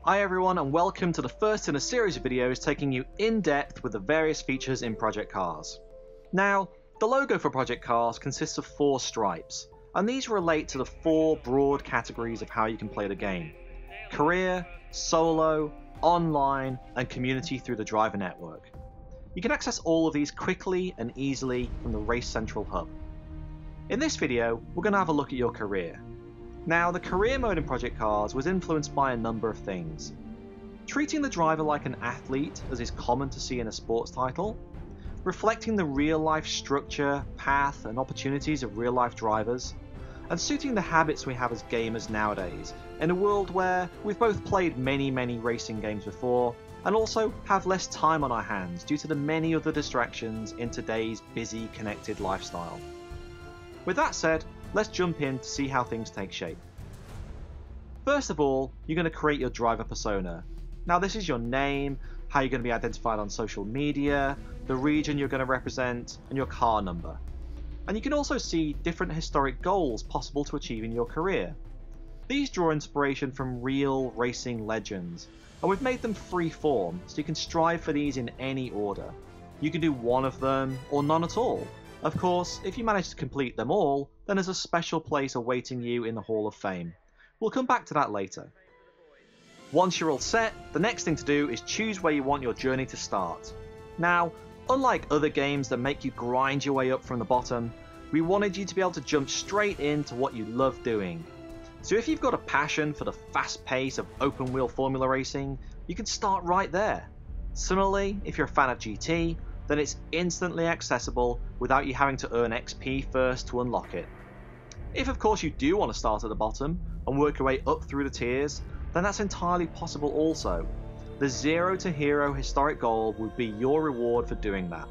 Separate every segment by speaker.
Speaker 1: Hi everyone and welcome to the first in a series of videos taking you in depth with the various features in Project Cars. Now, the logo for Project Cars consists of 4 stripes, and these relate to the 4 broad categories of how you can play the game: career, solo, online, and community through the driver network. You can access all of these quickly and easily from the Race Central hub. In this video, we're going to have a look at your career. Now, the career mode in Project Cars was influenced by a number of things. Treating the driver like an athlete, as is common to see in a sports title, reflecting the real-life structure, path, and opportunities of real-life drivers, and suiting the habits we have as gamers nowadays, in a world where we've both played many racing games before, and also have less time on our hands due to the many other distractions in today's busy, connected lifestyle. With that said, let's jump in to see how things take shape. First of all, you're going to create your driver persona. Now this is your name, how you're going to be identified on social media, the region you're going to represent, and your car number. And you can also see different historic goals possible to achieve in your career. These draw inspiration from real racing legends, and we've made them free form, so you can strive for these in any order. You can do one of them, or none at all. Of course, if you manage to complete them all, then there's a special place awaiting you in the Hall of Fame. We'll come back to that later. Once you're all set, the next thing to do is choose where you want your journey to start. Now, unlike other games that make you grind your way up from the bottom, we wanted you to be able to jump straight into what you love doing. So if you've got a passion for the fast pace of open wheel formula racing, you can start right there. Similarly, if you're a fan of GT, then it's instantly accessible without you having to earn XP first to unlock it. If of course you do want to start at the bottom and work your way up through the tiers, then that's entirely possible also. The Zero to Hero historic goal would be your reward for doing that.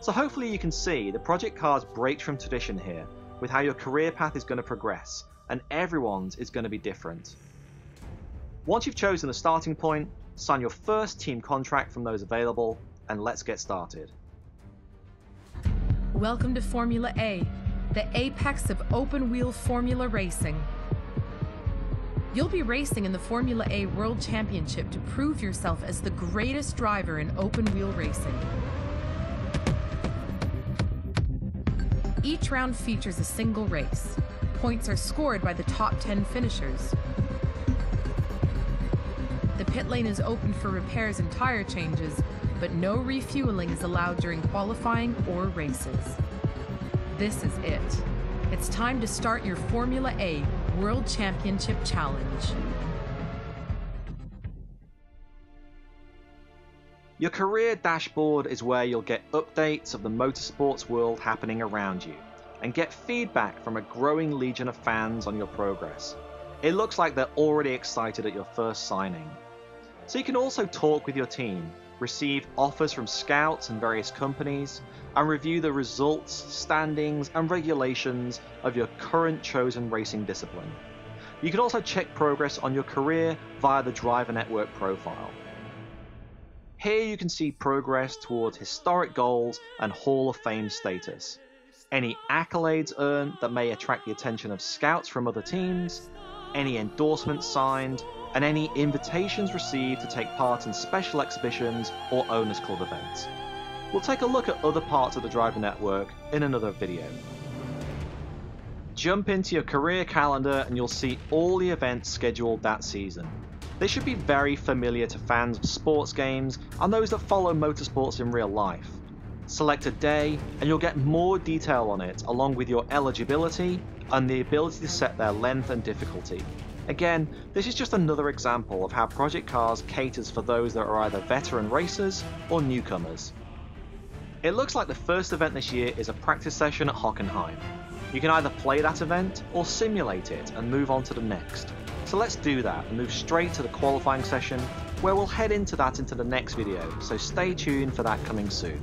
Speaker 1: So hopefully you can see the Project Cars breaks from tradition here with how your career path is going to progress, and everyone's is going to be different. Once you've chosen the starting point, sign your first team contract from those available, and let's get started.
Speaker 2: Welcome to Formula A, the apex of open-wheel formula racing. You'll be racing in the Formula A World Championship to prove yourself as the greatest driver in open-wheel racing. Each round features a single race. Points are scored by the top 10 finishers. The pit lane is open for repairs and tire changes, but no refueling is allowed during qualifying or races. This is it. It's time to start your Formula A World Championship Challenge.
Speaker 1: Your career dashboard is where you'll get updates of the motorsports world happening around you, and get feedback from a growing legion of fans on your progress. It looks like they're already excited at your first signing. So you can also talk with your team, receive offers from scouts and various companies, and review the results, standings, and regulations of your current chosen racing discipline. You can also check progress on your career via the driver network profile. Here you can see progress towards historic goals and Hall of Fame status, any accolades earned that may attract the attention of scouts from other teams, any endorsements signed, and any invitations received to take part in special exhibitions or Owners Club events. We'll take a look at other parts of the driver network in another video. Jump into your career calendar and you'll see all the events scheduled that season. They should be very familiar to fans of sports games and those that follow motorsports in real life. Select a day and you'll get more detail on it, along with your eligibility and the ability to set their length and difficulty. Again, this is just another example of how Project Cars caters for those that are either veteran racers or newcomers. It looks like the first event this year is a practice session at Hockenheim. You can either play that event or simulate it and move on to the next. So let's do that and move straight to the qualifying session, where we'll head into that into the next video, so stay tuned for that coming soon.